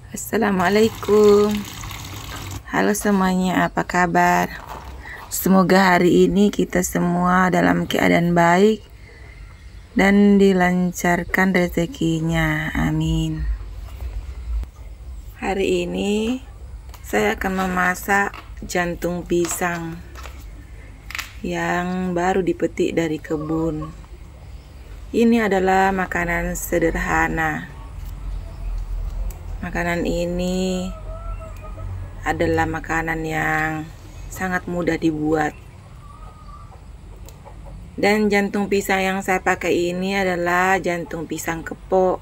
Assalamualaikum. Halo semuanya, apa kabar? Semoga hari ini kita semua dalam keadaan baik dan dilancarkan rezekinya. Amin. Hari ini saya akan memasak jantung pisang yang baru dipetik dari kebun. Ini adalah makanan sederhana. Makanan ini adalah makanan yang sangat mudah dibuat. Dan jantung pisang yang saya pakai ini adalah jantung pisang kepok.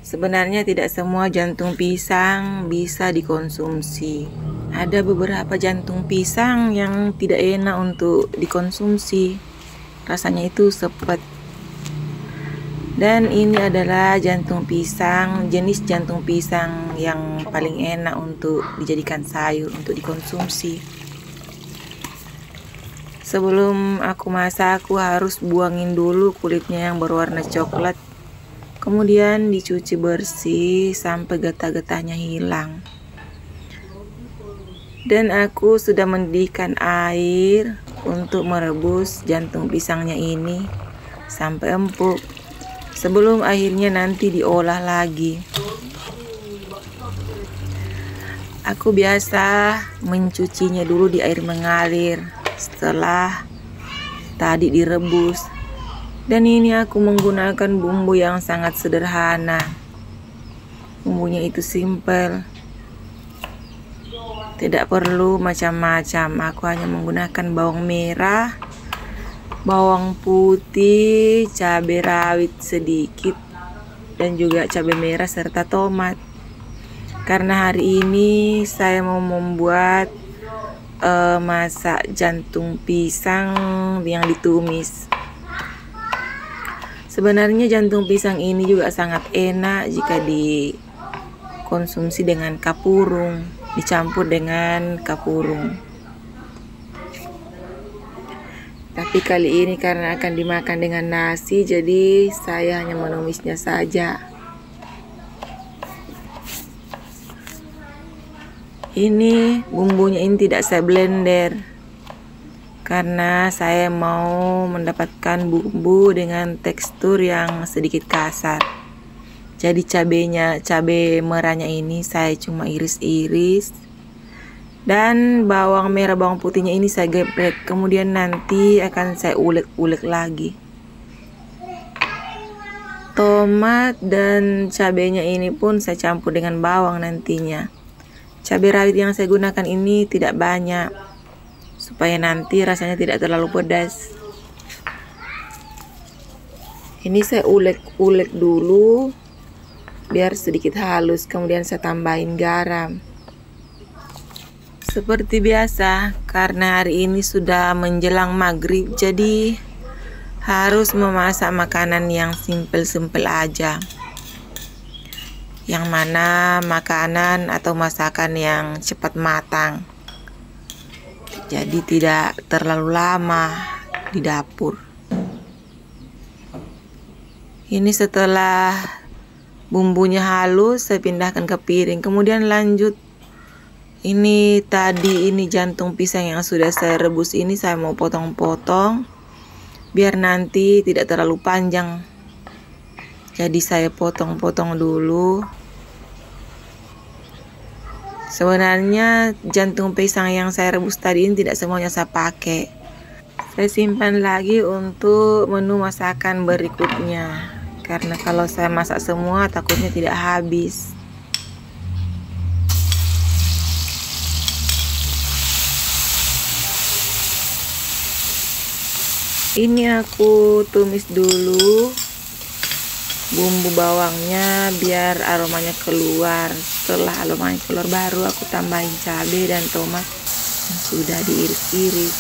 Sebenarnya tidak semua jantung pisang bisa dikonsumsi. Ada beberapa jantung pisang yang tidak enak untuk dikonsumsi. Rasanya itu sepet. Dan ini adalah jantung pisang, jenis jantung pisang yang paling enak untuk dijadikan sayur untuk dikonsumsi. Sebelum aku masak, aku harus buangin dulu kulitnya yang berwarna coklat. Kemudian dicuci bersih sampai getah-getahnya hilang. Dan aku sudah mendidihkan air untuk merebus jantung pisangnya ini sampai empuk. Sebelum akhirnya nanti diolah lagi. Aku biasa mencucinya dulu di air mengalir setelah tadi direbus. Dan ini aku menggunakan bumbu yang sangat sederhana. Bumbunya itu simple. Tidak perlu macam-macam. Aku hanya menggunakan bawang merah, bawang putih, cabai rawit sedikit, dan juga cabai merah serta tomat. Karena hari ini saya mau membuat masak jantung pisang yang ditumis. Sebenarnya jantung pisang ini juga sangat enak jika dikonsumsi dengan kapurung, dicampur dengan kapurung. Tapi kali ini karena akan dimakan dengan nasi, jadi saya hanya menumisnya saja. Ini bumbunya ini tidak saya blender karena saya mau mendapatkan bumbu dengan tekstur yang sedikit kasar. Jadi cabai merahnya ini saya cuma iris-iris. Dan bawang merah, bawang putihnya ini saya geprek. Kemudian nanti akan saya ulek-ulek lagi. Tomat dan cabenya ini pun saya campur dengan bawang nantinya. Cabai rawit yang saya gunakan ini tidak banyak, supaya nanti rasanya tidak terlalu pedas. Ini saya ulek-ulek dulu biar sedikit halus. Kemudian saya tambahin garam. Seperti biasa, karena hari ini sudah menjelang maghrib, jadi harus memasak makanan yang simpel-simpel aja. Yang mana makanan atau masakan yang cepat matang. Jadi tidak terlalu lama di dapur. Ini setelah bumbunya halus, saya pindahkan ke piring. Kemudian lanjut. Ini jantung pisang yang sudah saya rebus ini saya mau potong-potong biar nanti tidak terlalu panjang. Jadi saya potong-potong dulu. Sebenarnya jantung pisang yang saya rebus tadi ini tidak semuanya saya pakai. Saya simpan lagi untuk menu masakan berikutnya. Karena kalau saya masak semua takutnya tidak habis. Ini aku tumis dulu bumbu bawangnya biar aromanya keluar. Setelah aromanya keluar baru aku tambahin cabai dan tomat yang sudah diiris-iris.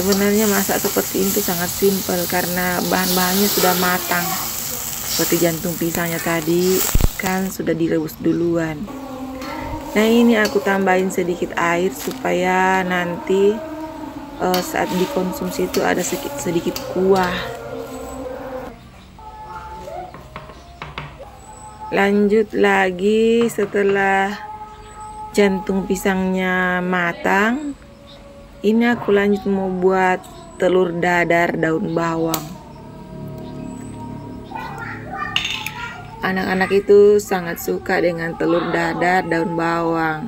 Sebenarnya masak seperti itu sangat simpel karena bahan-bahannya sudah matang. Seperti jantung pisangnya tadi kan sudah direbus duluan. Nah ini aku tambahin sedikit air supaya nanti saat dikonsumsi itu ada sedikit kuah. Lanjut lagi setelah jantung pisangnya matang, ini aku lanjut mau buat telur dadar daun bawang. Anak-anak itu sangat suka dengan telur dadar daun bawang,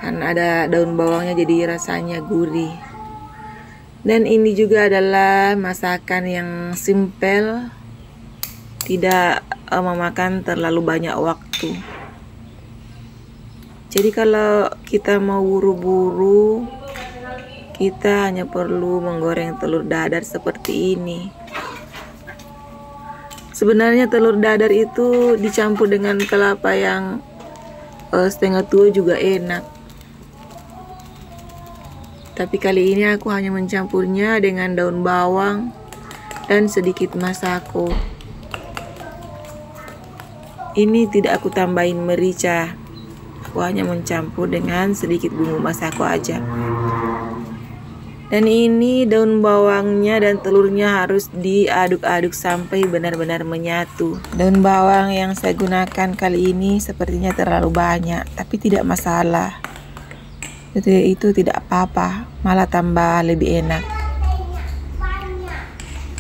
karena ada daun bawangnya jadi rasanya gurih. Dan ini juga adalah masakan yang simple, tidak memakan terlalu banyak waktu. Jadi kalau kita mau buru-buru, kita hanya perlu menggoreng telur dadar seperti ini. Sebenarnya telur dadar itu dicampur dengan kelapa yang setengah tua juga enak. Tapi kali ini aku hanya mencampurnya dengan daun bawang dan sedikit masako. Ini tidak aku tambahin merica, aku hanya mencampur dengan sedikit bumbu masako aja. Dan ini daun bawangnya dan telurnya harus diaduk-aduk sampai benar-benar menyatu. Daun bawang yang saya gunakan kali ini sepertinya terlalu banyak, tapi tidak masalah. Itu tidak apa-apa, malah tambah lebih enak.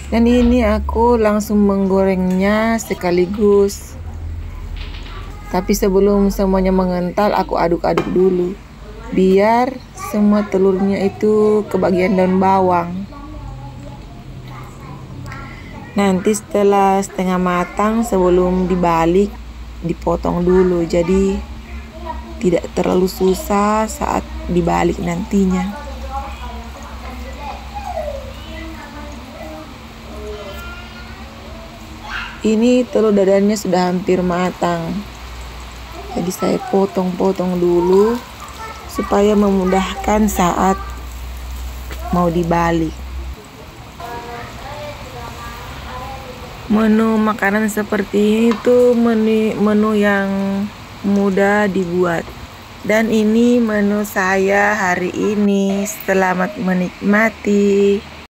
Dan ini aku langsung menggorengnya sekaligus. Tapi sebelum semuanya mengental, aku aduk-aduk dulu biar semua telurnya itu kebagian daun bawang. Nanti setelah setengah matang, sebelum dibalik, dipotong dulu, jadi tidak terlalu susah saat dibalik nantinya. Ini telur dadarnya sudah hampir matang, jadi saya potong-potong dulu supaya memudahkan saat mau dibalik. Menu makanan seperti ini tuh menu yang mudah dibuat. Dan ini menu saya hari ini. Selamat menikmati.